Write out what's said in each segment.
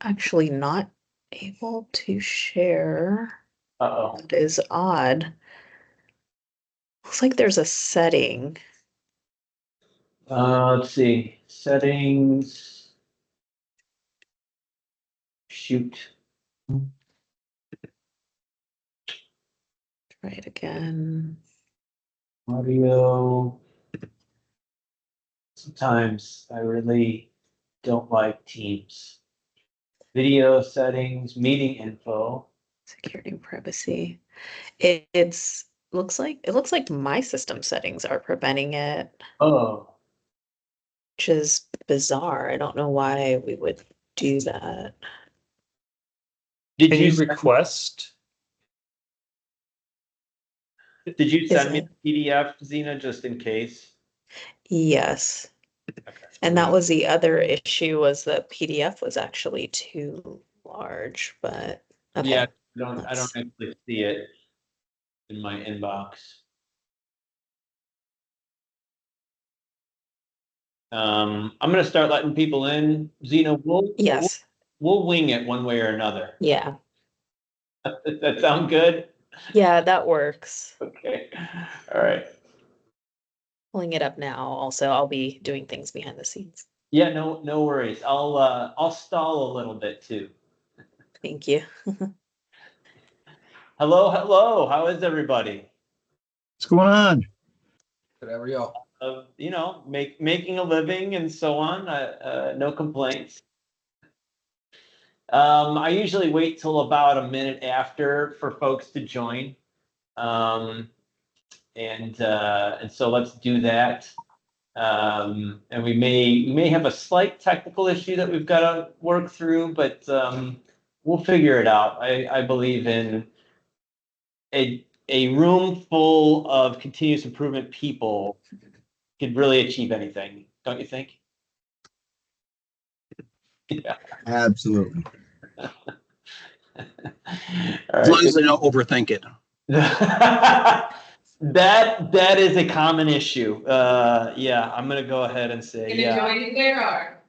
actually not able to share. Uh-oh. That is odd. Looks like there's a setting. Let's see. Settings. Shoot. Try it again. Audio. Sometimes I really don't like Teams. Video settings, meeting info. Security and privacy. It's looks like my system settings are preventing it, Oh, which is bizarre. I don't know why we would do that. did Can you you request? did you Is send me it? the PDF, Zeena, just in case? Yes. Okay. And that was the other issue, was the PDF was actually too large, but okay. Yeah, I don't let's- actually see it in my inbox. I'm gonna start letting people in. Zeena, Yes. we'll wing it one way or another. Yeah. Does that sound good? Yeah, that works. Okay. All right. Pulling it up now. Also, I'll be doing things behind the scenes. Yeah, no worries. I'll stall a little bit too. Thank you. Hello. How is everybody? What's going on? Good, how are y'all? You know, making a living and so on. No complaints. I usually wait till about a minute after for folks to join. And so let's do that. And we may have a slight technical issue that we've got to work through, but we'll figure it out. I believe in a room full of continuous improvement people could really achieve anything, don't you think? Yeah. Absolutely. All As long right. as they don't overthink it. That is a common issue. Yeah, I'm gonna go ahead and say yeah. Joining there or?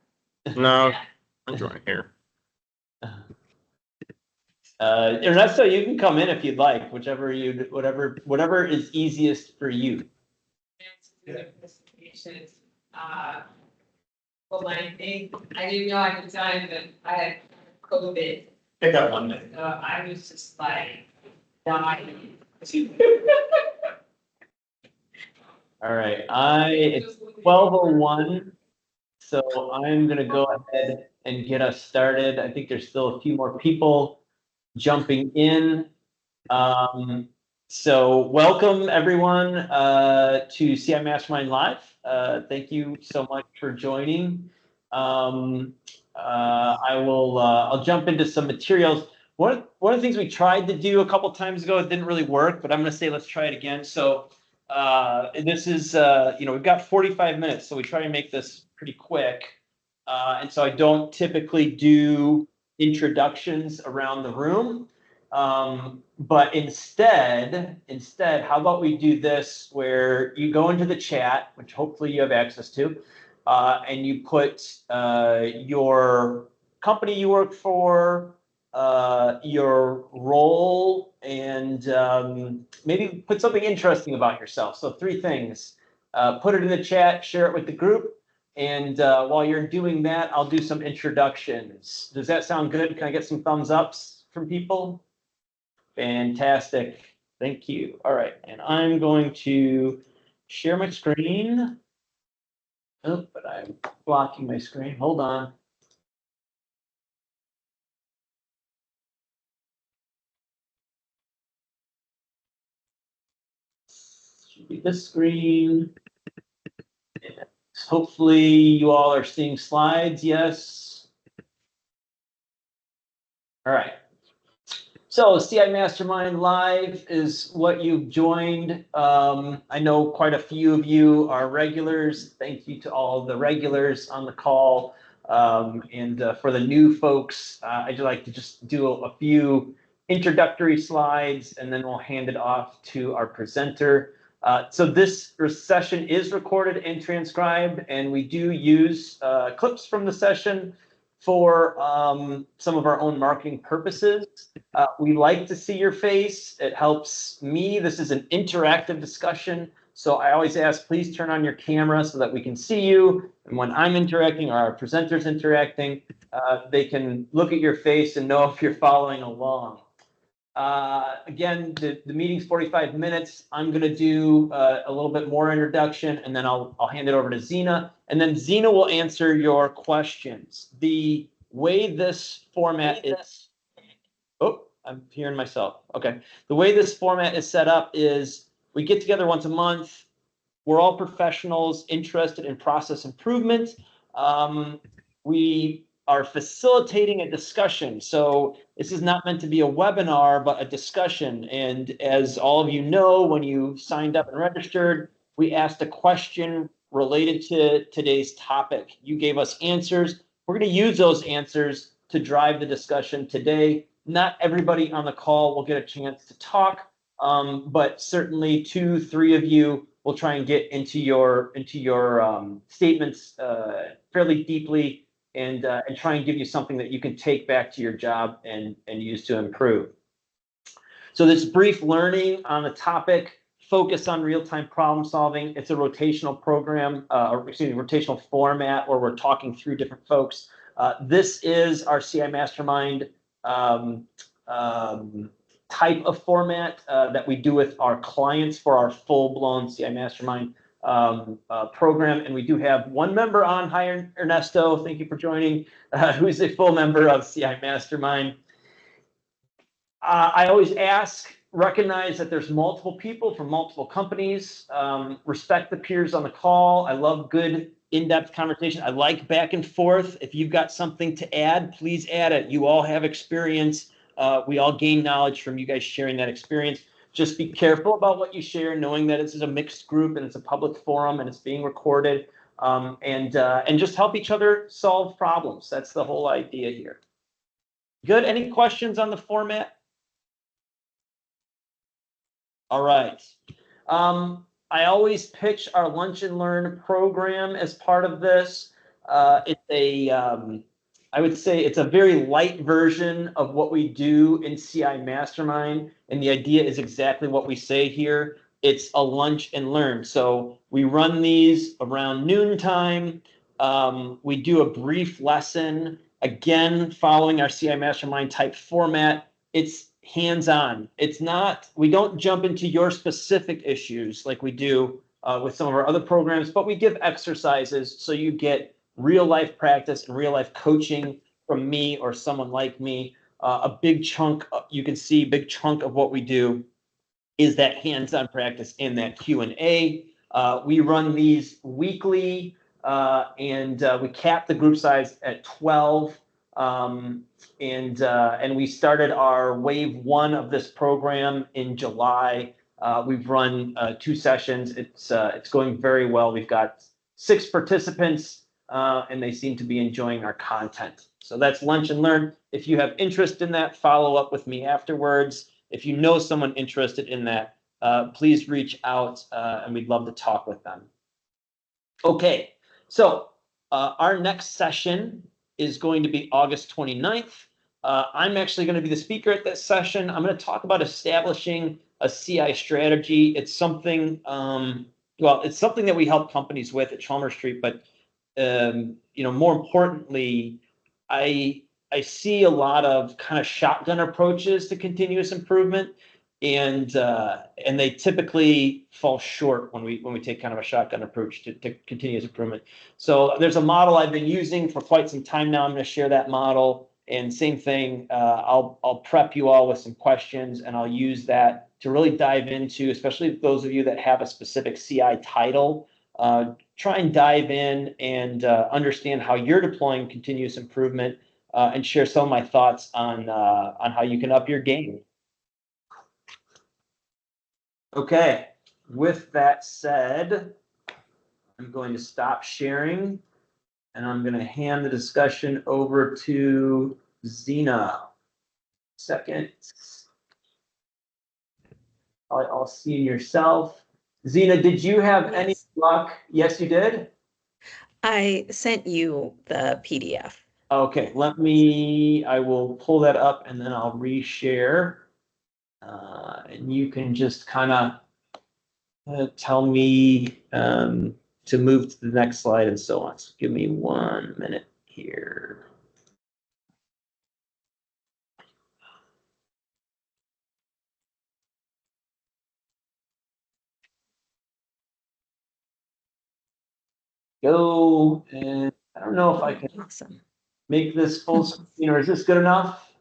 No, I'm joining here. Ernesto, you can come in if you'd like, whatever is easiest for you. Presentations, well, I didn't know at the time that I had COVID. Pick up one day. I was just like, dying. All right, it's 12:01, so I'm gonna go ahead and get us started. I think there's still a few more people jumping in. So welcome everyone to CI Mastermind Live. Thank you so much for joining. I'll jump into some materials. One of the things we tried to do a couple times ago, it didn't really work, but I'm going to say let's try it again. So this is, we've got 45 minutes, so we try to make this pretty quick. And so I don't typically do introductions around the room. But instead, how about we do this where you go into the chat, which hopefully you have access to, and you put your company you work for, your role, and maybe put something interesting about yourself. So 3 things. Put it in the chat, share it with the group, and while you're doing that, I'll do some introductions. Does that sound good? Can I get some thumbs ups from people? Fantastic. Thank you. All right. And I'm going to share my screen. Oh, but I'm blocking my screen. Hold on. Should be this screen. And hopefully you all are seeing slides. Yes. All right. So CI Mastermind Live is what you've joined. I know quite a few of you are regulars. Thank you to all the regulars on the call. And for the new folks, I'd like to just do a few introductory slides, and then we'll hand it off to our presenter. So this session is recorded and transcribed, and we do use clips from the session for some of our own marketing purposes. We like to see your face. It helps me. This is an interactive discussion. So I always ask, please turn on your camera so that we can see you. And when I'm interacting or our presenters interacting, they can look at your face and know if you're following along. Again, the meeting's 45 minutes. I'm going to do a little bit more introduction, and then I'll hand it over to Zeena. And then Zeena will answer your questions. The way this format is... Oh, I'm hearing myself. Okay. The way this format is set up is we get together once a month. We're all professionals interested in process improvement. We are facilitating a discussion. So this is not meant to be a webinar, but a discussion. And as all of you know, when you signed up and registered, we asked a question related to today's topic. You gave us answers. We're going to use those answers to drive the discussion today. Not everybody on the call will get a chance to talk, but certainly 2-3 of you will try and get into your statements fairly deeply and try and give you something that you can take back to your job and use to improve. So this brief learning on the topic, focus on real-time problem solving. It's a rotational program, rotational format where we're talking through different folks. This is our CI Mastermind type of format that we do with our clients for our full-blown CI Mastermind program. And we do have one member on. Hi, Ernesto. Thank you for joining. Who's a full member of CI Mastermind. I always recognize that there's multiple people from multiple companies. Respect the peers on the call. I love good in-depth conversation. I like back and forth. If you've got something to add, please add it. You all have experience. We all gain knowledge from you guys sharing that experience. Just be careful about what you share, knowing that this is a mixed group and it's a public forum and it's being recorded, and just help each other solve problems. That's the whole idea here. Good. Any questions on the format? All right. I always pitch our Lunch and Learn program as part of this. It's I would say it's a very light version of what we do in CI Mastermind. And the idea is exactly what we say here. It's a lunch and learn. So we run these around noontime. We do a brief lesson, again, following our CI Mastermind type format. It's hands-on. It's not, we don't jump into your specific issues like we do with some of our other programs, but we give exercises so you get real life practice and real life coaching from me or someone like me. A big chunk, you can see, big chunk of what we do is that hands-on practice in that Q&A. We run these weekly, and we cap the group size at 12. And we started our wave 1 of this program in July. We've run 2 sessions. It's going very well. We've got 6 participants, and they seem to be enjoying our content. So that's Lunch and Learn. If you have interest in that, follow up with me afterwards. If you know someone interested in that, please reach out, and we'd love to talk with them. Okay, so our next session is going to be August 29th. I'm actually going to be the speaker at this session. I'm going to talk about establishing a CI strategy. It's something, it's something that we help companies with at Chalmers Street, but more importantly, I see a lot of kind of shotgun approaches to continuous improvement, and they typically fall short when we take kind of a shotgun approach to continuous improvement. So there's a model I've been using for quite some time now. I'm going to share that model, and same thing. I'll prep you all with some questions, and I'll use that to really dive into, especially those of you that have a specific CI title. Try and dive in and understand how you're deploying continuous improvement, and share some of my thoughts on how you can up your game. Okay, with that said, I'm going to stop sharing, and I'm going to hand the discussion over to Zeena. Second. I'll see yourself. Zeena, did you have any luck? Yes, you did? I sent you the PDF. Okay, I will pull that up and then I'll reshare. And you can just kind of tell me to move to the next slide and so on. So give me 1 minute here. Go, and I don't know if I can Awesome. make this full screen, or is this good enough?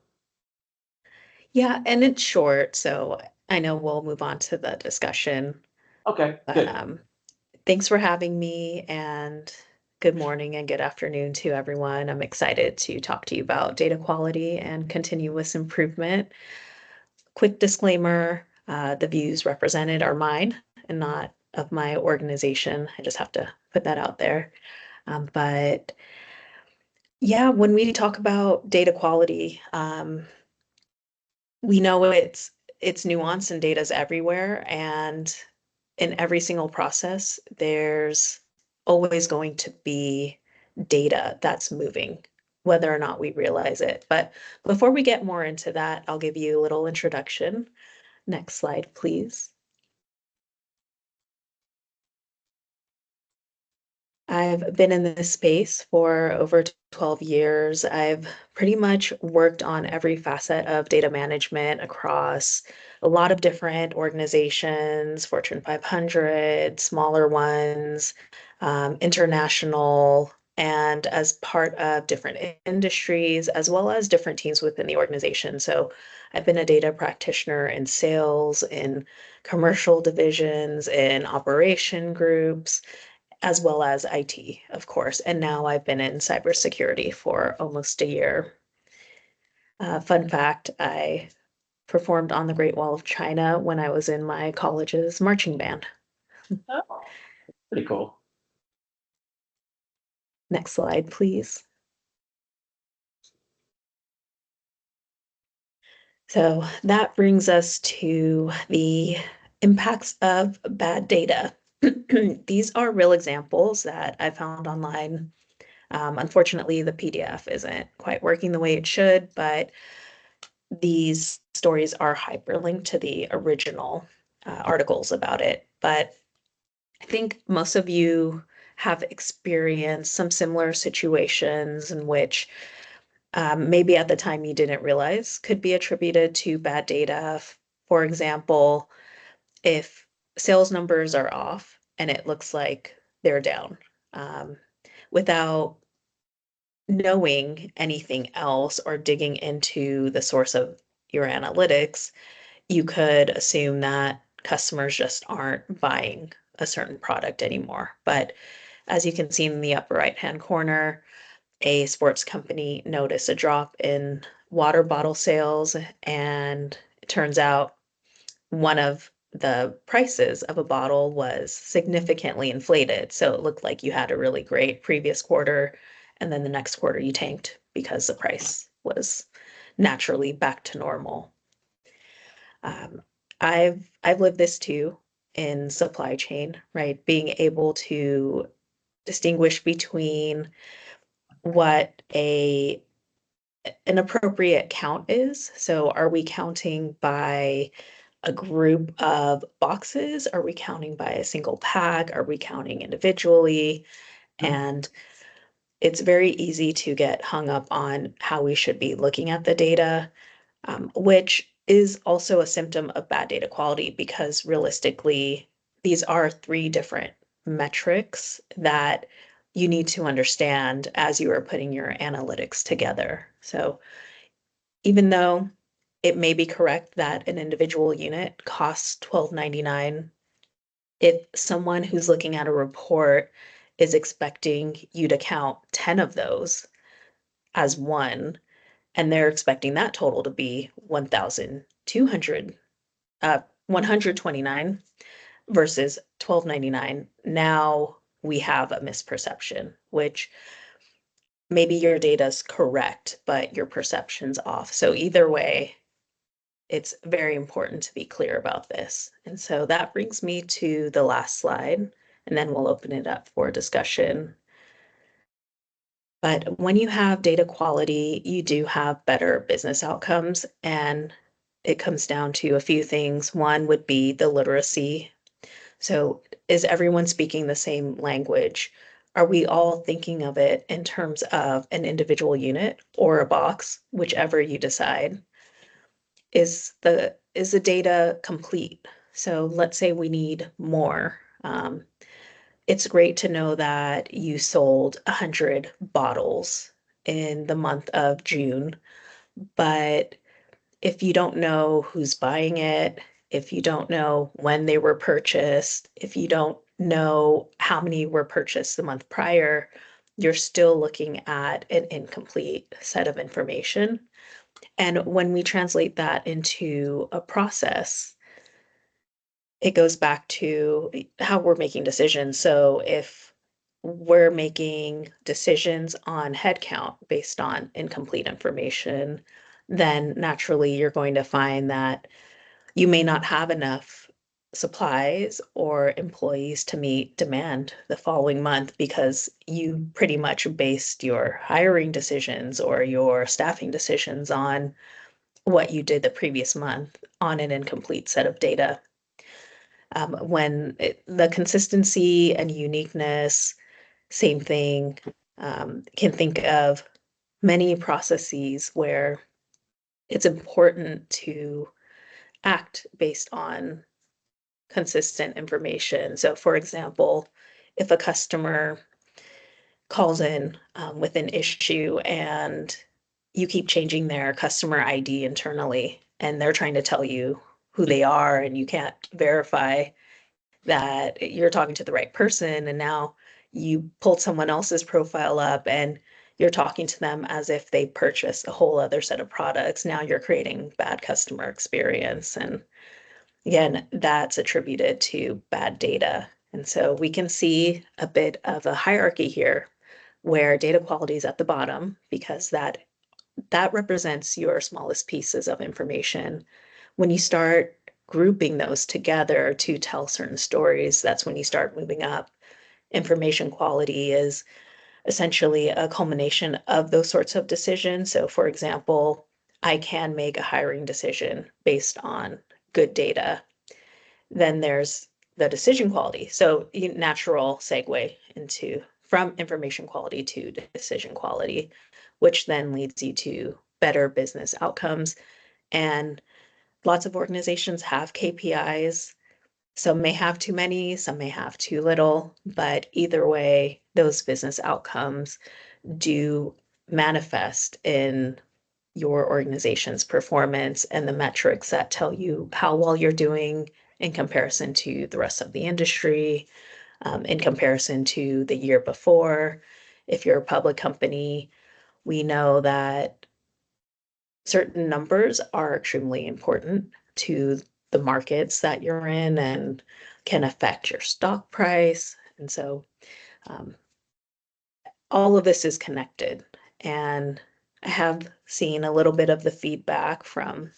Yeah, and it's short, so I know we'll move on to the discussion. Okay, But good. thanks for having me, and good morning and good afternoon to everyone. I'm excited to talk to you about data quality and continuous improvement. Quick disclaimer, the views represented are mine and not of my organization. I just have to put that out there. But yeah, when we talk about data quality, we know it's nuanced and data's everywhere, and in every single process, there's always going to be data that's moving, whether or not we realize it. But before we get more into that, I'll give you a little introduction. Next slide, please. I've been in this space for over 12 years. I've pretty much worked on every facet of data management across a lot of different organizations, Fortune 500, smaller ones, international, and as part of different industries, as well as different teams within the organization. So I've been a data practitioner in sales, in commercial divisions, in operation groups, as well as IT, of course. And now I've been in cybersecurity for almost a year. Fun fact, I performed on the Great Wall of China when I was in my college's marching band. Oh, pretty cool. Next slide, please. So that brings us to the impacts of bad data. These are real examples that I found online. Unfortunately, the PDF isn't quite working the way it should, but these stories are hyperlinked to the original articles about it. But I think most of you have experienced some similar situations in which maybe at the time you didn't realize could be attributed to bad data. For example, if sales numbers are off and it looks like they're down, um, without knowing anything else or digging into the source of your analytics, you could assume that customers just aren't buying a certain product anymore. But as you can see in the upper right-hand corner, a sports company noticed a drop in water bottle sales, and it turns out one of the prices of a bottle was significantly inflated. So it looked like you had a really great previous quarter, and then the next quarter you tanked because the price was naturally back to normal. Um, I've lived this too in supply chain, right? Being able to distinguish between what an appropriate count is. So are we counting by a group of boxes? Are we counting by a single pack? Are we counting individually? And it's very easy to get hung up on how we should be looking at the data, which is also a symptom of bad data quality because realistically, these are three different metrics that you need to understand as you are putting your analytics together. So even though it may be correct that an individual unit costs $12.99, if someone who's looking at a report is expecting you to count 10 of those as one, and they're expecting that total to be 1,200, 129 versus 12.99. Now we have a misperception, which maybe your data's correct, but your perception's off. So either way, it's very important to be clear about this. And so that brings me to the last slide, and then we'll open it up for discussion. But when you have data quality, you do have better business outcomes. And it comes down to a few things. One would be the literacy. So, is everyone speaking the same language? Are we all thinking of it in terms of an individual unit or a box, whichever you decide? Is the data complete? So let's say we need more. It's great to know that you sold 100 bottles in the month of June, but if you don't know who's buying it, if you don't know when they were purchased, if you don't know how many were purchased the month prior, you're still looking at an incomplete set of information. And when we translate that into a process, it goes back to how we're making decisions. So if we're making decisions on headcount based on incomplete information, then naturally you're going to find that you may not have enough supplies or employees to meet demand the following month because you pretty much based your hiring decisions or your staffing decisions on what you did the previous month on an incomplete set of data. The consistency and uniqueness, same thing, can think of many processes where it's important to act based on consistent information. So, for example, if a customer calls in with an issue and you keep changing their customer ID internally and they're trying to tell you who they are and you can't verify that you're talking to the right person, and now you pulled someone else's profile up and you're talking to them as if they purchased a whole other set of products. Now you're creating bad customer experience. And again, that's attributed to bad data. And so we can see a bit of a hierarchy here where data quality is at the bottom because that represents your smallest pieces of information. When you start grouping those together to tell certain stories, that's when you start moving up. Information quality is essentially a culmination of those sorts of decisions. So, for example, I can make a hiring decision based on good data. Then there's the decision quality. So, natural segue into from information quality to decision quality, which then leads you to better business outcomes. And lots of organizations have KPIs. Some may have too many, some may have too little, but either way, those business outcomes do manifest in your organization's performance and the metrics that tell you how well you're doing in comparison to the rest of the industry, in comparison to the year before. If you're a public company, we know that certain numbers are extremely important to the markets that you're in and can affect your stock price. And so all of this is connected. And I have seen a little bit of the feedback from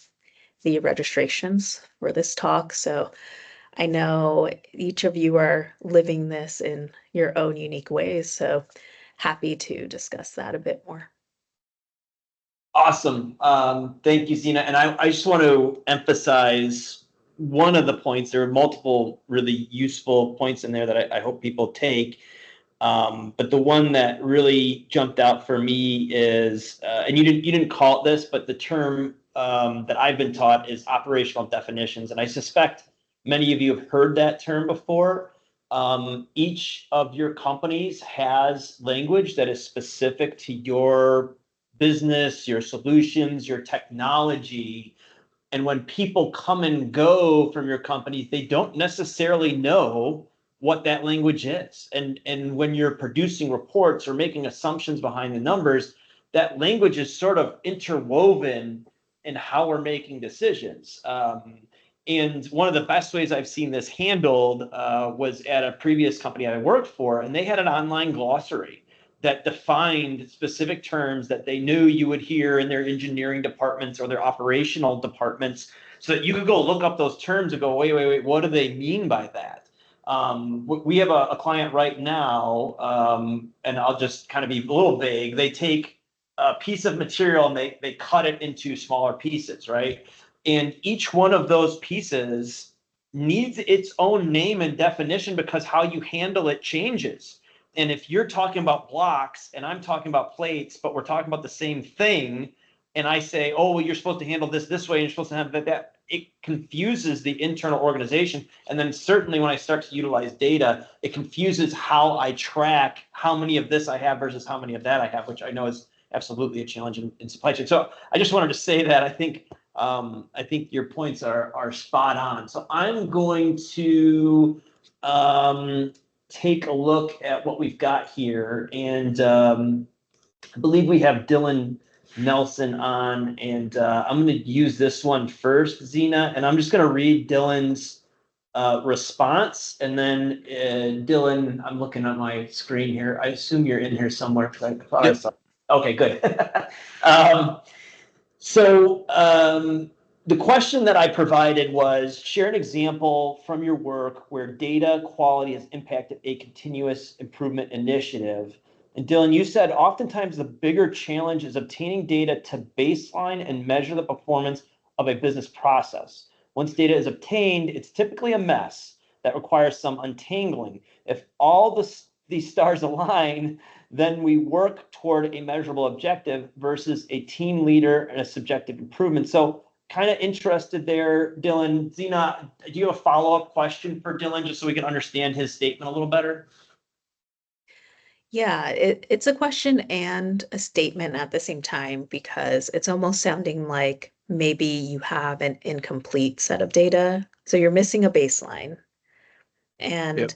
the registrations for this talk. So I know each of you are living this in your own unique ways. So happy to discuss that a bit more. Awesome. Thank you, Zeena. And I just want to emphasize one of the points. There are multiple really useful points in there that I hope people take. But the one that really jumped out for me is, and you didn't call it this, but the term that I've been taught is operational definitions. And I suspect many of you have heard that term before. Each of your companies has language that is specific to your business, your solutions, your technology. And when people come and go from your company, they don't necessarily know what that language is. And when you're producing reports or making assumptions behind the numbers, that language is sort of interwoven in how we're making decisions. And one of the best ways I've seen this handled was at a previous company I worked for, and they had an online glossary that defined specific terms that they knew you would hear in their engineering departments or their operational departments, so that you could go look up those terms and go, wait, what do they mean by that? We have a client right now, and I'll just kind of be a little vague. They take a piece of material and they cut it into smaller pieces, right? And each one of those pieces needs its own name and definition because how you handle it changes. And if you're talking about blocks and I'm talking about plates, but we're talking about the same thing, and I say, oh, well, you're supposed to handle this way, and you're supposed to have that, it confuses the internal organization. And then certainly when I start to utilize data, it confuses how I track how many of this I have versus how many of that I have, which I know is absolutely a challenge in supply chain. So I just wanted to say that I think your points are spot on. So I'm going to take a look at what we've got here, and I believe we have Dylan Nelson on, and I'm going to use this one first, Zeena, and I'm just going to read Dylan's response, and then Dylan, I'm looking at my screen here. I assume you're in here somewhere because I thought I Yep. saw. Okay, good. um, so the question that I provided was, share an example from your work where data quality has impacted a continuous improvement initiative. And Dylan, you said oftentimes the bigger challenge is obtaining data to baseline and measure the performance of a business process. Once data is obtained, it's typically a mess that requires some untangling. If all these stars align, then we work toward a measurable objective versus a team leader and a subjective improvement. So kind of interested there, Dylan. Zeena, do you have a follow-up question for Dylan just so we can understand his statement a little better? Yeah, it's a question and a statement at the same time because it's almost sounding like maybe you have an incomplete set of data. So you're missing a baseline. Yep. And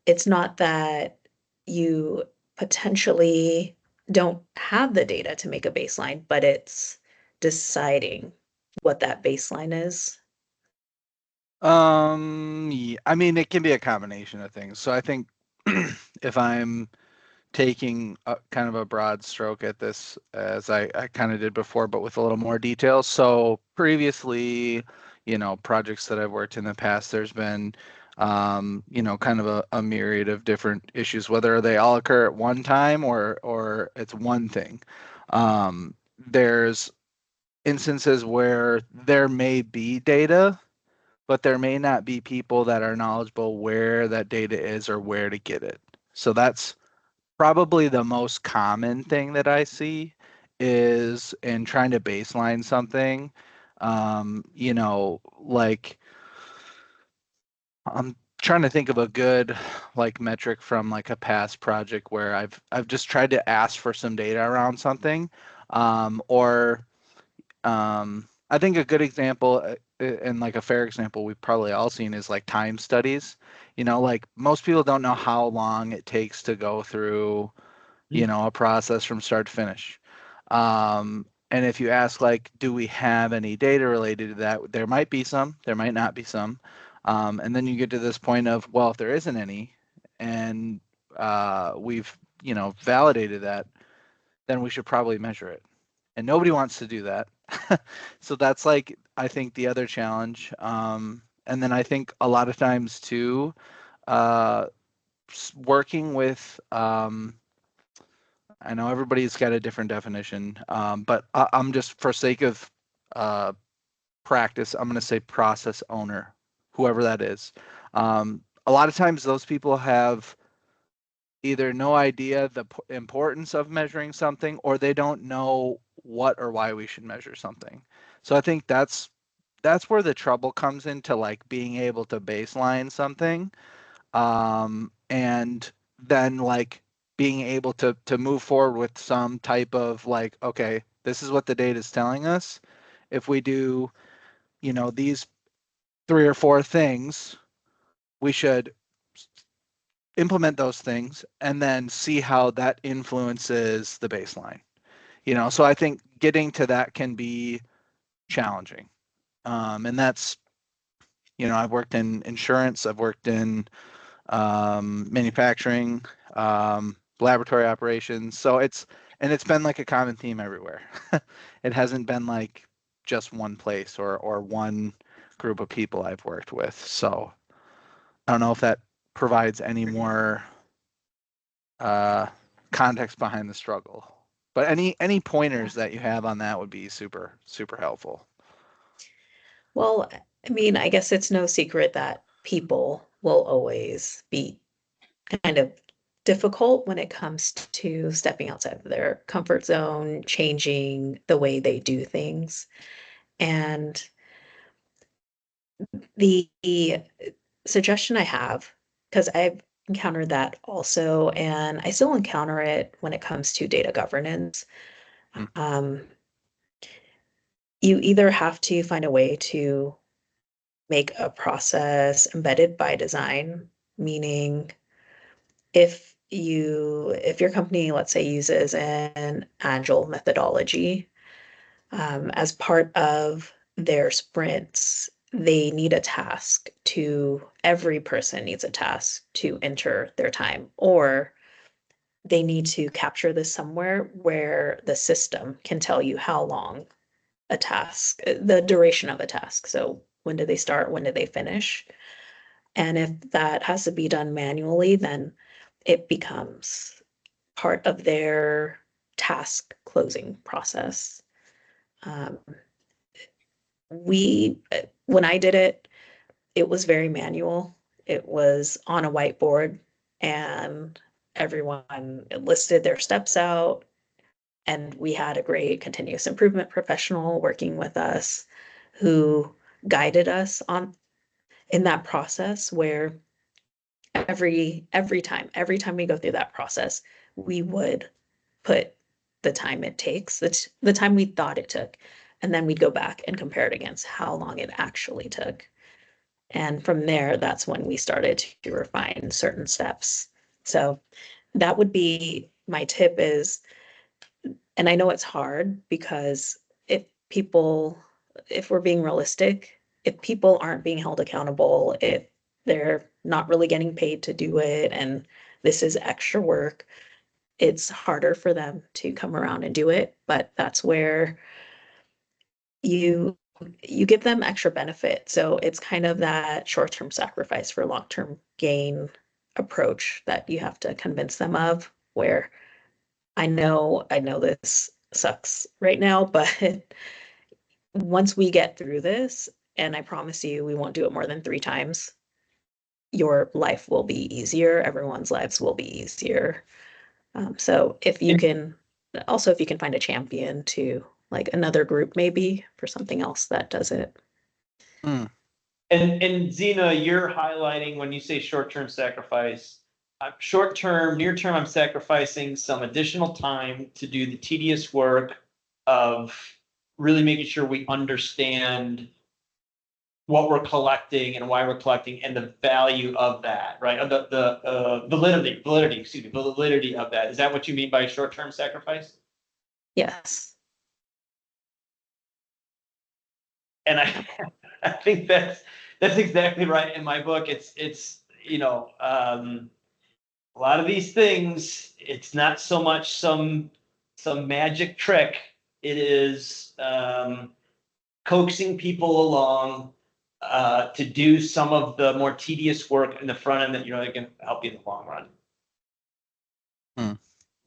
it's not that you potentially don't have the data to make a baseline, but it's deciding what that baseline is. Yeah, I mean, it can be a combination of things. So I think if I'm taking kind of a broad stroke at this, as I kind of did before, but with a little more detail. So previously, projects that I've worked in the past, there's been, kind of a myriad of different issues, whether they all occur at one time or it's one thing. There's instances where there may be data, but there may not be people that are knowledgeable where that data is or where to get it. So that's probably the most common thing that I see is in trying to baseline something. Like I'm trying to think of a good like metric from like a past project where I've just tried to ask for some data around something, or I think a good example and like a fair example we've probably all seen is like time studies. Like most people don't know how long it takes to go through, a process from start to finish. And if you ask like, do we have any data related to that? There might be some, there might not be some. And then you get to this point of, well, if there isn't any, and we've, validated that, then we should probably measure it. And nobody wants to do that. So that's like, I think the other challenge. And then I think a lot of times too, working with, I know everybody's got a different definition, but I'm just for sake of practice, I'm going to say process owner, whoever that is. A lot of times those people have either no idea the importance of measuring something, or they don't know what or why we should measure something. So I think that's where the trouble comes into like being able to baseline something, and then like being able to move forward with some type of like, okay, this is what the data is telling us. If we do, these 3 or 4 things, we should implement those things and then see how that influences the baseline. So I think getting to that can be challenging. And that's, I've worked in insurance, I've worked in manufacturing, laboratory operations. So it's been like a common theme everywhere. It hasn't been like just one place or one group of people I've worked with. So I don't know if that provides any more context behind the struggle, but any pointers that you have on that would be super, super helpful. Well, I mean, I guess it's no secret that people will always be kind of difficult when it comes to stepping outside of their comfort zone, changing the way they do things. And the suggestion I have, because I've encountered that also, and I still encounter it when it comes to data governance. Hmm. You either have to find a way to make a process embedded by design, meaning if your company, let's say, uses an agile methodology, as part of their sprints, they need a task to, every person needs a task to enter their time, or they need to capture this somewhere where the system can tell you how long a task, the duration of a task. So when do they start? When do they finish? And if that has to be done manually, then it becomes part of their task closing process. Um, when I did it, it was very manual. It was on a whiteboard, and everyone listed their steps out. And we had a great continuous improvement professional working with us who guided us on in that process where every time we go through that process, we would put the time it takes, the time we thought it took, and then we'd go back and compare it against how long it actually took. And from there, that's when we started to refine certain steps. So that would be my tip is, and I know it's hard because if we're being realistic, if people aren't being held accountable, if they're not really getting paid to do it, and this is extra work, it's harder for them to come around and do it. But that's where you you give them extra benefit. So it's kind of that short-term sacrifice for long-term gain approach that you have to convince them of, where I know this sucks right now, but once we get through this, and I promise you we won't do it more than 3 times, your life will be easier, everyone's lives will be easier. So if you can find a champion to, like, another group maybe for something else that does it. Hmm. And Zeena, you're highlighting when you say short-term sacrifice. Short-term, near-term, I'm sacrificing some additional time to do the tedious work of really making sure we understand what we're collecting and why we're collecting and the value of that, right? Of the validity of that. Is that what you mean by short-term sacrifice? Yes. And I think that's exactly right in my book. It's a lot of these things, it's not so much some magic trick. It is coaxing people along to do some of the more tedious work in the front end that that can help you in the long run.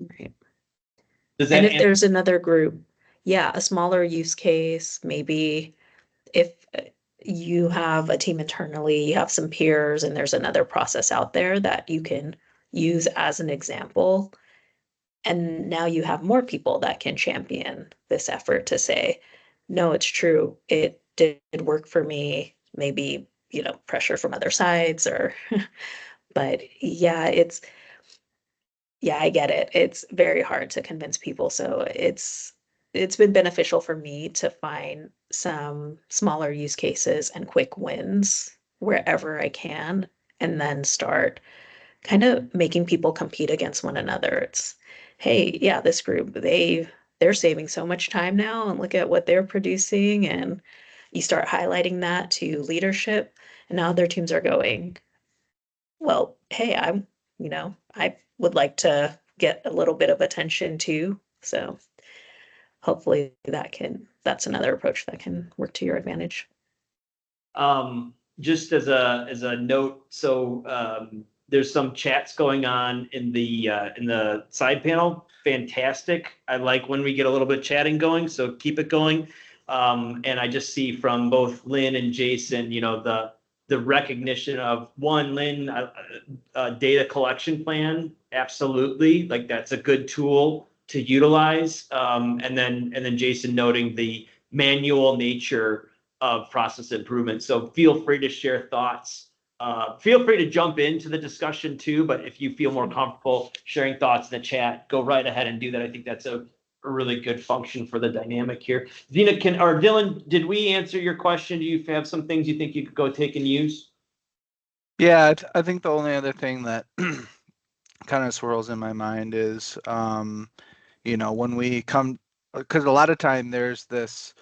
Right. Does that And if answer? there's another group, yeah, a smaller use case, maybe if you have a team internally, you have some peers, and there's another process out there that you can use as an example. And now you have more people that can champion this effort to say, no, it's true. It did work for me. Maybe, pressure from other sides or, but yeah, I get it. It's very hard to convince people. So it's been beneficial for me to find some smaller use cases and quick wins wherever I can, and then start kind of making people compete against one another. It's, hey, yeah, this group, they're saving so much time now, and look at what they're producing. And you start highlighting that to leadership, and now their teams are going, well, hey, I would like to get a little bit of attention too. So hopefully that's another approach that can work to your advantage. just as a note, so there's some chats going on in the side panel. Fantastic. I like when we get a little bit of chatting going, so keep it going. And I just see from both Lynn and Jason, the recognition of one, Lynn, data collection plan, absolutely, like that's a good tool to utilize. And then Jason noting the manual nature of process improvement. So feel free to share thoughts. Feel free to jump into the discussion too, but if you feel more comfortable sharing thoughts in the chat, go right ahead and do that. I think that's a really good function for the dynamic here. Zeena, or Dylan, did we answer your question? Do you have some things you think you could go take and use? Yeah, I think the only other thing that kind of swirls in my mind is, when we come, because a lot of time there's this,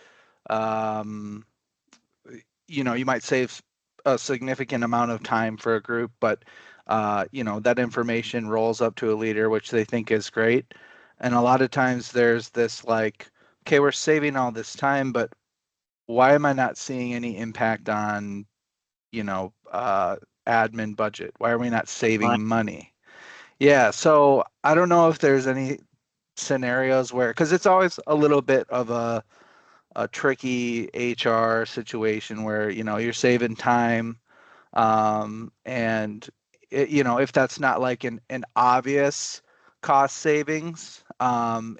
you might save a significant amount of time for a group, but that information rolls up to a leader, which they think is great. And a lot of times there's this like, okay, we're saving all this time, but why am I not seeing any impact on, admin budget? Why are we not saving money? Yeah, so I don't know if there's any scenarios where, because it's always a little bit of a tricky HR situation where, you're saving time, and if that's not like an obvious cost savings,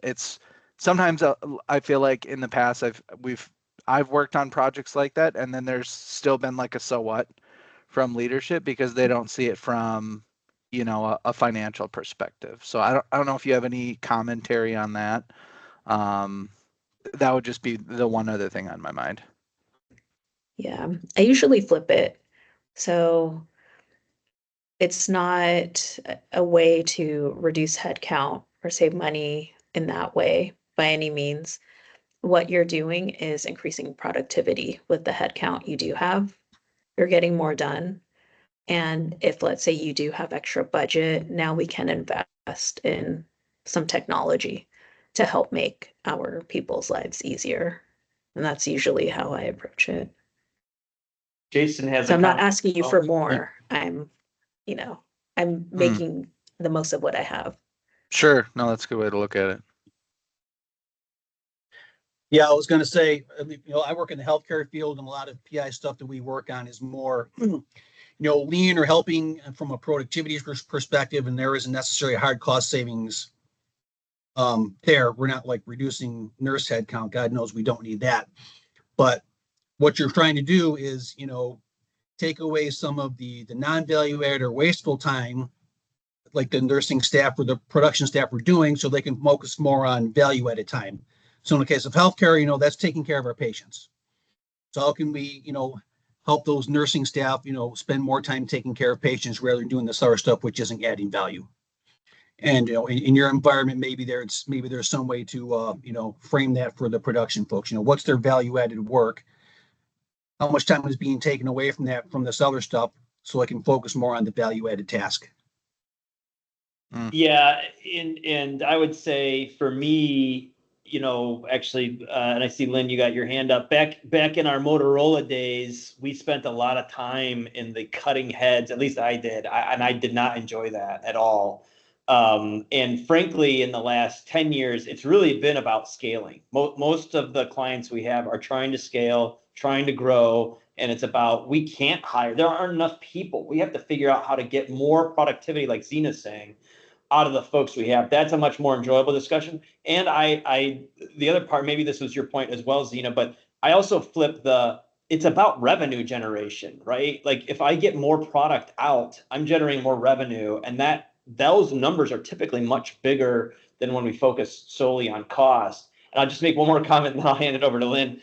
it's sometimes I feel like in the past I've worked on projects like that, and then there's still been like a so what from leadership because they don't see it from a financial perspective. So I don't know if you have any commentary on that. That would just be the one other thing on my mind. Yeah, I usually flip it. So it's not a way to reduce headcount or save money in that way by any means. What you're doing is increasing productivity with the headcount you do have. You're getting more done. And if, let's say, you do have extra budget, now we can invest in some technology to help make our people's lives easier. And that's usually how I approach it. Jason has So a I'm not comment. asking you for more. I'm making the most of what I have. Sure. No, that's a good way to look at it. Yeah, I was going to say, I work in the healthcare field, and a lot of PI stuff that we work on is more, lean or helping from a productivity perspective, and there isn't necessarily hard cost savings there. We're not like reducing nurse headcount. God knows we don't need that. But what you're trying to do is, take away some of the non-value added or wasteful time, like the nursing staff or the production staff were doing, so they can focus more on value added time. So in the case of healthcare, that's taking care of our patients. So how can we, help those nursing staff, spend more time taking care of patients rather than doing this other stuff, which isn't adding value. And in your environment, maybe there's some way to frame that for the production folks. What's their value added work? How much time is being taken away from this other stuff, so I can focus more on the value added task. Yeah, and I would say for me, actually, and I see Lynn, you got your hand up. Back in our Motorola days, we spent a lot of time in the cutting heads. At least I did, and I did not enjoy that at all. And frankly, in the last 10 years, it's really been about scaling. Most of the clients we have are trying to scale, trying to grow, and it's about we can't hire. There aren't enough people. We have to figure out how to get more productivity, like Zeena's saying, out of the folks we have. That's a much more enjoyable discussion. And the other part, maybe this was your point as well, Zeena, but I also flip it's about revenue generation, right? Like if I get more product out, I'm generating more revenue, and those numbers are typically much bigger than when we focus solely on cost. And I'll just make one more comment, and then I'll hand it over to Lynn.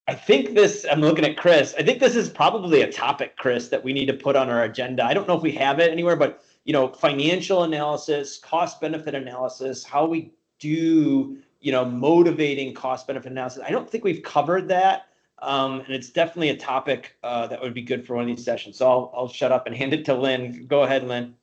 I think I'm looking at Chris. I think this is probably a topic, Chris, that we need to put on our agenda. I don't know if we have it anywhere, but financial analysis, cost benefit analysis, how we do, motivating cost benefit analysis. I don't think we've covered that. And it's definitely a topic that would be good for one of these sessions. So I'll shut up and hand it to Lynn. Go ahead, Lynn.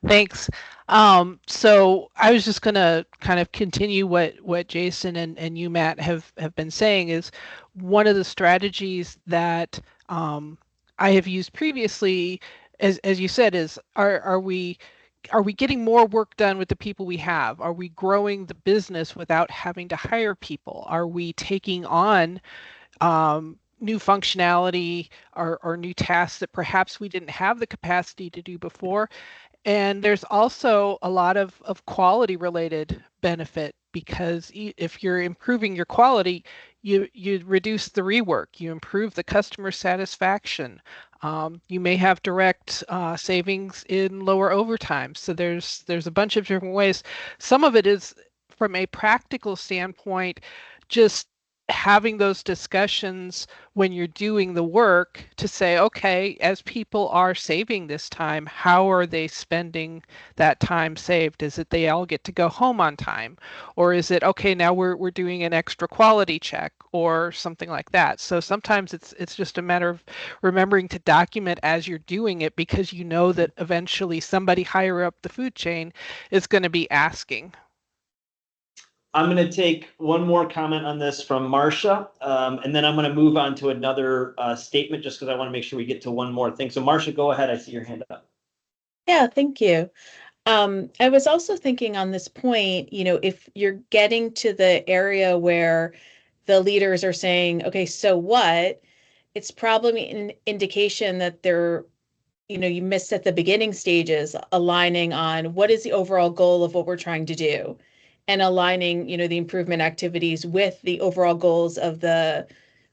Thanks. So I was just gonna kind of continue what Jason and you, Matt, have been saying is one of the strategies that I have used previously, as you said, is are we getting more work done with the people we have? Are we growing the business without having to hire people? Are we taking on new functionality or new tasks that perhaps we didn't have the capacity to do before? And there's also a lot of quality related benefit because if you're improving your quality, you reduce the rework, you improve the customer satisfaction. You may have direct savings in lower overtime. So there's a bunch of different ways. Some of it is from a practical standpoint, just having those discussions when you're doing the work to say, okay, as people are saving this time, how are they spending that time saved? Is it they all get to go home on time? Or is it, okay, now we're doing an extra quality check or something like that? So sometimes it's just a matter of remembering to document as you're doing it because you know that eventually somebody higher up the food chain is going to be asking. I'm going to take one more comment on this from Marcia, and then I'm going to move on to another statement just because I want to make sure we get to one more thing. So Marcia, go ahead. I see your hand up. Yeah, thank you. I was also thinking on this point, if you're getting to the area where the leaders are saying, okay, so what? It's probably an indication that they're, you missed at the beginning stages, aligning on what is the overall goal of what we're trying to do and aligning, the improvement activities with the overall goals of the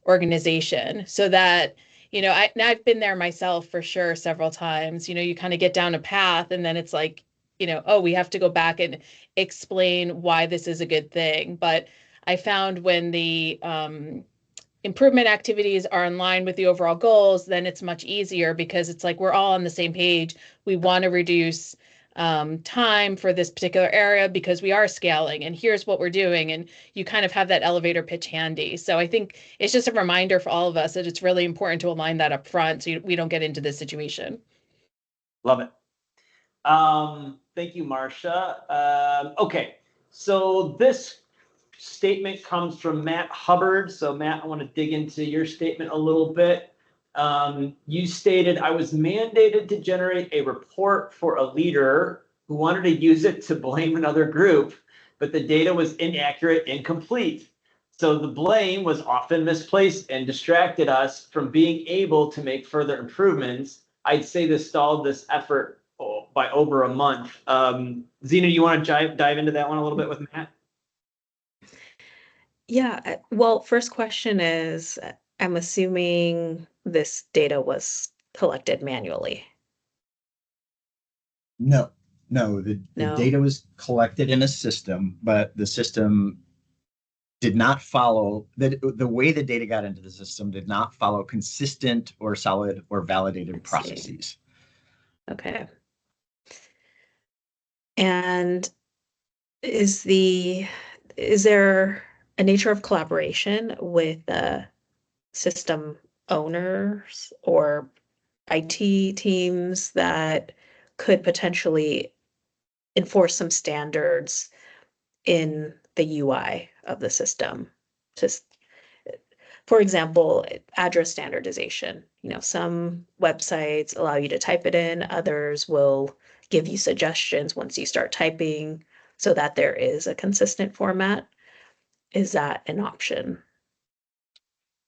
organization so that, I've been there myself for sure several times. You kind of get down a path and then it's like, oh, we have to go back and explain why this is a good thing. But I found when the improvement activities are in line with the overall goals, then it's much easier because it's like we're all on the same page. We want to reduce time for this particular area because we are scaling and here's what we're doing. And you kind of have that elevator pitch handy. So I think it's just a reminder for all of us that it's really important to align that up front so we don't get into this situation. Love it. Thank you, Marcia. Okay, so this statement comes from Matt Hubbard. So Matt, I want to dig into your statement a little bit. You stated, I was mandated to generate a report for a leader who wanted to use it to blame another group, but the data was inaccurate, incomplete. So the blame was often misplaced and distracted us from being able to make further improvements. I'd say this stalled this effort by over a month. Zeena, you want to dive into that one a little bit with Matt? Yeah, well, first question is, I'm assuming this data was collected manually. No, the No? data was collected in a system, but the system did not follow the way the data got into the system did not follow consistent or solid or validated processes. Okay. And is there a nature of collaboration with system owners or IT teams that could potentially enforce some standards in the UI of the system? Just, for example, address standardization. Some websites allow you to type it in, others will give you suggestions once you start typing so that there is a consistent format. Is that an option?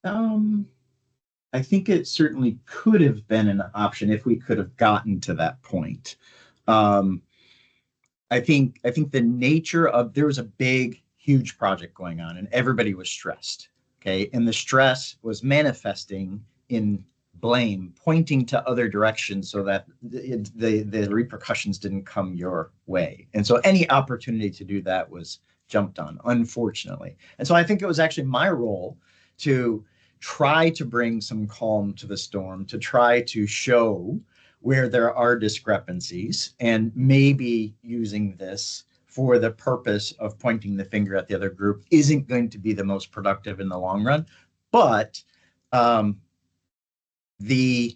I think it certainly could have been an option if we could have gotten to that point. I think the nature of there was a big, huge project going on, and everybody was stressed. Okay, and the stress was manifesting in blame, pointing to other directions, so that the repercussions didn't come your way. And so any opportunity to do that was jumped on, unfortunately. And so I think it was actually my role to try to bring some calm to the storm, to try to show where there are discrepancies, and maybe using this for the purpose of pointing the finger at the other group isn't going to be the most productive in the long run. But the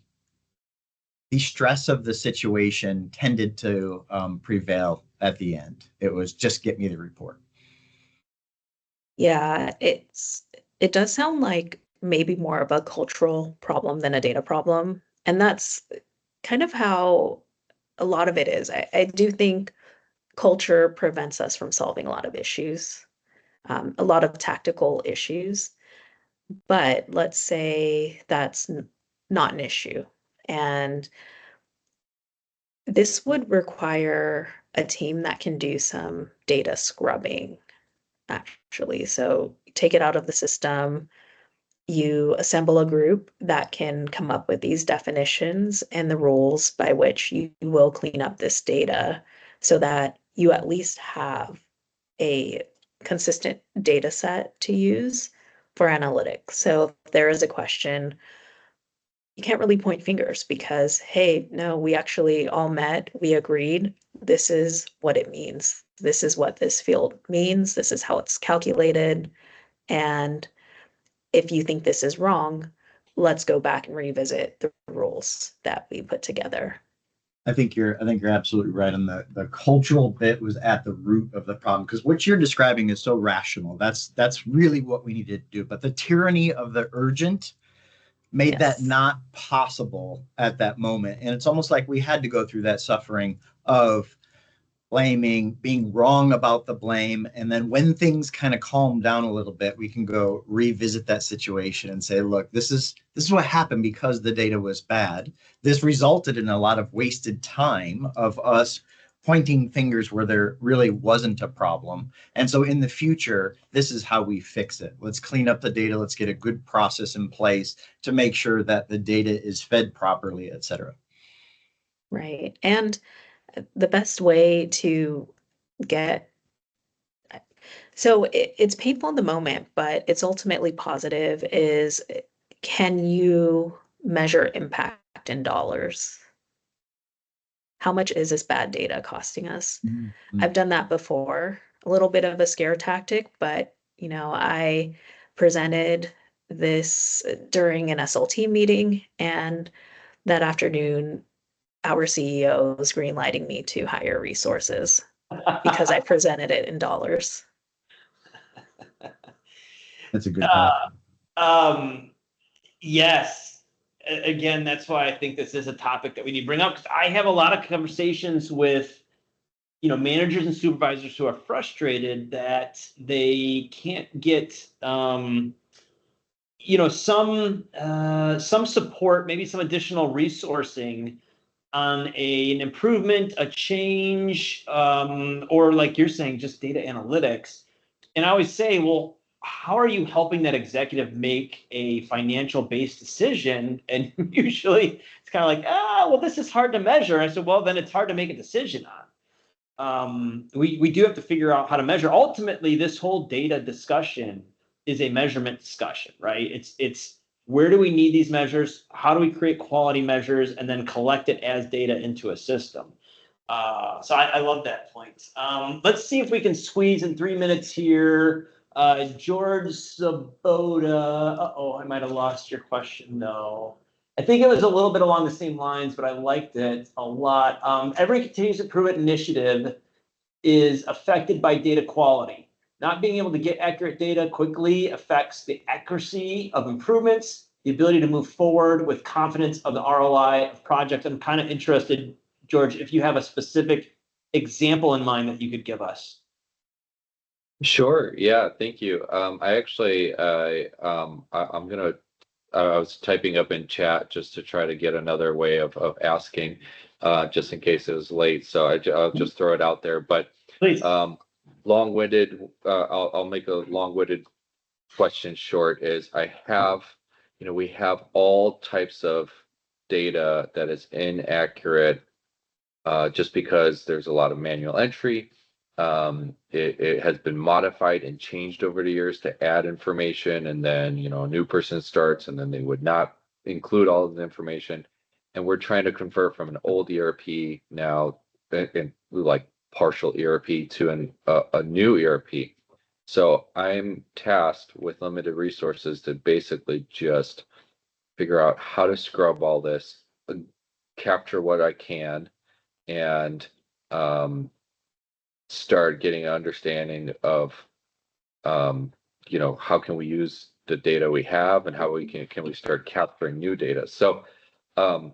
stress of the situation tended to prevail at the end. It was just get me the report. Yeah, it does sound like maybe more of a cultural problem than a data problem. And that's kind of how a lot of it is. I do think culture prevents us from solving a lot of issues, a lot of tactical issues. But let's say that's not an issue. And this would require a team that can do some data scrubbing, actually. So take it out of the system. You assemble a group that can come up with these definitions and the rules by which you will clean up this data so that you at least have a consistent data set to use for analytics. So if there is a question, you can't really point fingers because, hey, no, we actually all met, we agreed, this is what it means. This is what this field means. This is how it's calculated. And if you think this is wrong, let's go back and revisit the rules that we put together. I think you're absolutely right. And the cultural bit was at the root of the problem, because what you're describing is so rational. That's really what we needed to do. But the tyranny of the urgent made that not possible at that moment. And it's almost like we had to go through that suffering of blaming, being wrong about the blame. And then when things kind of calm down a little bit, we can go revisit that situation and say, look, this is what happened because the data was bad. This resulted in a lot of wasted time of us pointing fingers where there really wasn't a problem. And so in the future, this is how we fix it. Let's clean up the data. Let's get a good process in place to make sure that the data is fed properly, et cetera. Right. And the best way to get so it's painful in the moment, but it's ultimately positive is, can you measure impact in dollars? How much is this bad data costing us? Mm-hmm. I've done that before, a little bit of a scare tactic, but I presented this during an SLT meeting, and that afternoon, our CEO was greenlighting me to hire resources because I presented it in dollars. That's a good point. Yes. Again, that's why I think this is a topic that we need to bring up, because I have a lot of conversations with, managers and supervisors who are frustrated that they can't get, some support, maybe some additional resourcing on an improvement, a change, or like you're saying, just data analytics. And I always say, well, how are you helping that executive make a financial based decision? And usually it's kind of like, well, this is hard to measure. I said, well, then it's hard to make a decision on. We do have to figure out how to measure. Ultimately, this whole data discussion is a measurement discussion, right? It's where do we need these measures? How do we create quality measures and then collect it as data into a system? So I love that point. Let's see if we can squeeze in 3 minutes here. George Sabota. I might have lost your question though. I think it was a little bit along the same lines, but I liked it a lot. Every continuous improvement initiative is affected by data quality. Not being able to get accurate data quickly affects the accuracy of improvements, the ability to move forward with confidence of the ROI of projects. I'm kind of interested, George, if you have a specific example in mind that you could give us. Sure. Yeah. Thank you. I actually, I was typing up in chat just to try to get another way of asking, just in case it was late. So I'll just throw it out there. But please, long-winded. I'll make a long-winded question short. Is I have, we have all types of data that is inaccurate, just because there's a lot of manual entry. It has been modified and changed over the years to add information, and then a new person starts and then they would not include all of the information, and we're trying to convert from an old ERP now, and like partial ERP to a new ERP. So I'm tasked with limited resources to basically just figure out how to scrub all this, capture what I can, and start getting an understanding of how can we use the data we have and how we can we start capturing new data. So I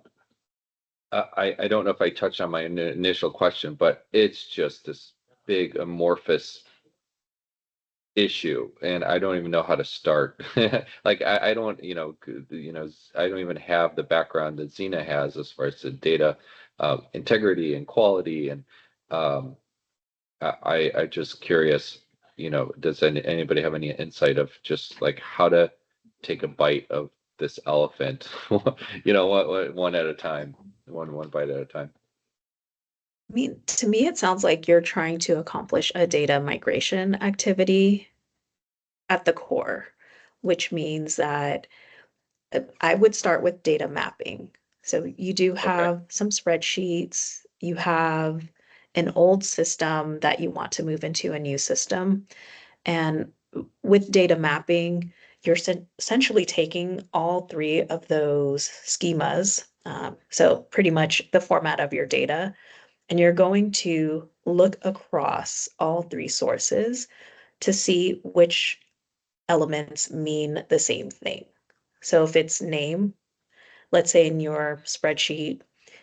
don't know if I touched on my initial question, but it's just this big amorphous issue, and I don't even know how to start. Like I don't, I don't even have the background that Zeena has as far as the data integrity and quality, and I just curious, does anybody have any insight of just like how to take a bite of this elephant, one at a time, one bite at a time. I mean, to me, it sounds like you're trying to accomplish a data migration activity at the core, which means that I would start with data mapping. So you do have some spreadsheets, you have an old system that you want to move into a new system. And with data mapping, you're essentially taking all three of those schemas, so pretty much the format of your data, and you're going to look across all three sources to see which elements mean the same thing. So if it's name, let's say in your spreadsheet,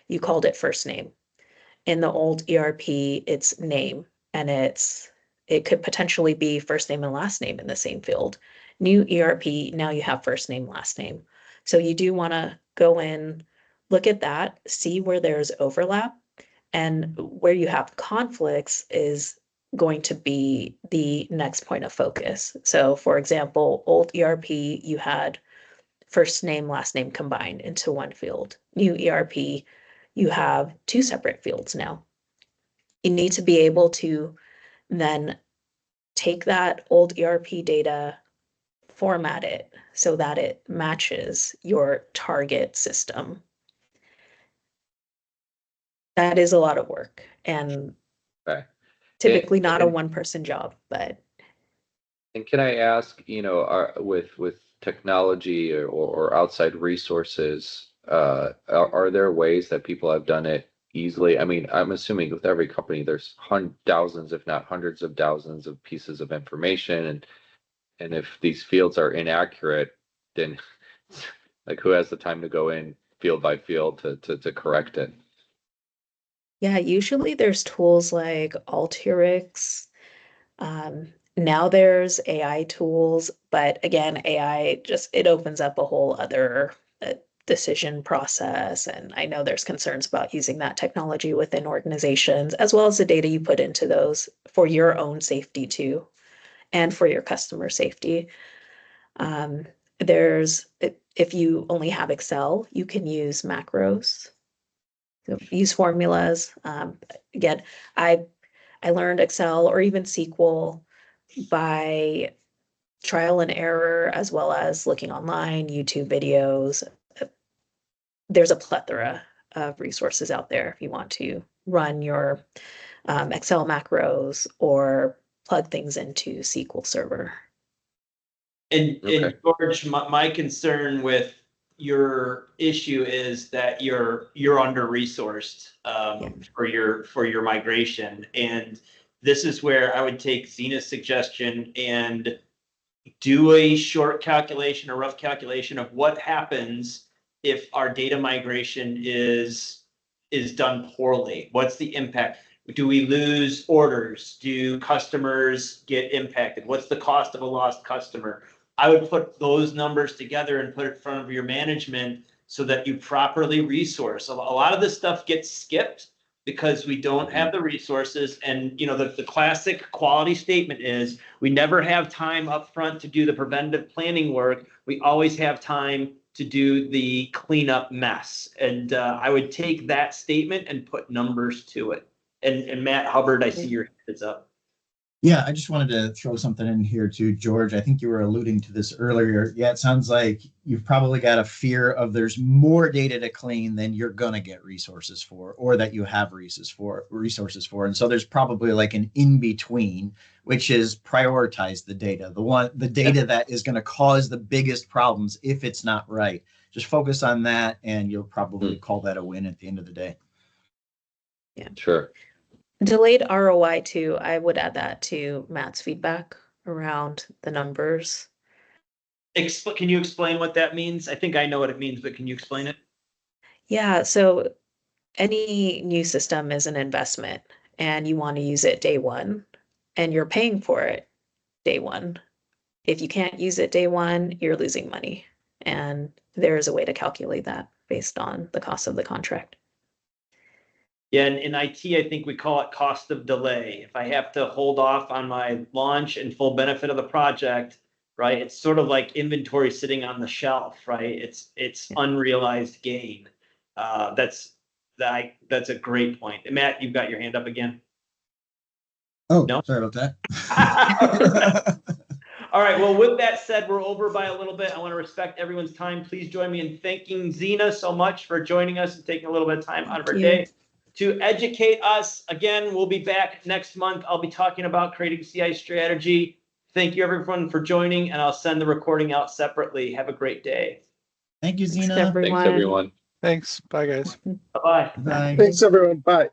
you called it first name. In the old ERP, it's name, and it could potentially be first name and last name in the same field. New ERP, now you have first name, last name. So you do want to go in, look at that, see where there's overlap, and where you have conflicts is going to be the next point of focus. So for example, old ERP, you had first name, last name combined into one field. New ERP, you have two separate fields now. You need to be able to then take that old ERP data, format it so that it matches your target system. That is a lot of work and typically not a one-person job, but. And can I ask, with technology or outside resources, are there ways that people have done it easily? I mean, I'm assuming with every company, there's thousands, if not hundreds of thousands of pieces of information. And if these fields are inaccurate, then like who has the time to go in field by field to correct it? Yeah, usually there's tools like Alteryx. Now there's AI tools, but again, AI it opens up a whole other decision process. And I know there's concerns about using that technology within organizations, as well as the data you put into those for your own safety too, and for your customer safety. If you only have Excel, you can use macros, use formulas. Again, I learned Excel or even SQL by trial and error, as well as looking online, YouTube videos. There's a plethora of resources out there if you want to run your Excel macros or plug things into SQL Server. And George, my concern with your issue is that you're under-resourced for your migration. And this is where I would take Zeena's suggestion and do a short calculation, a rough calculation of what happens if our data migration is done poorly. What's the impact? Do we lose orders? Do customers get impacted? What's the cost of a lost customer? I would put those numbers together and put it in front of your management so that you properly resource. A lot of this stuff gets skipped because we don't have the resources. And the classic quality statement is we never have time up front to do the preventative planning work. We always have time to do the cleanup mess. And I would take that statement and put numbers to it. And Matt Hubbard, I see your hands up. Yeah, I just wanted to throw something in here too, George. I think you were alluding to this earlier. Yeah, it sounds like you've probably got a fear of there's more data to clean than you're gonna get resources for, or that you have resources for. And so there's probably like an in-between, which is prioritize the data, the data that is going to cause the biggest problems if it's not right. Just focus on that, and you'll probably call that a win at the end of the day. Yeah. Sure. Delayed ROI too, I would add that to Matt's feedback around the numbers. Can you explain what that means? I think I know what it means, but can you explain it? Yeah, so any new system is an investment and you want to use it day one and you're paying for it day one. If you can't use it day one, you're losing money. And there is a way to calculate that based on the cost of the contract. Yeah, in IT, I think we call it cost of delay. If I have to hold off on my launch and full benefit of the project, right? It's sort of like inventory sitting on the shelf, right? It's unrealized gain. That's a great point. And Matt, you've got your hand up again. Oh, No? sorry about that. All right. Well, with that said, we're over by a little bit. I want to respect everyone's time. Please join me in thanking Zeena so much for joining us and taking a little bit of time out of her day to educate us. Again, we'll be back next month. I'll be talking about creating CI strategy. Thank you, everyone, for joining, and I'll send the recording out separately. Have a great day. Thank you, Thanks, Zeena. Thanks, everyone. Thanks. Bye, guys. Bye-bye. Bye. Thanks, everyone. Bye.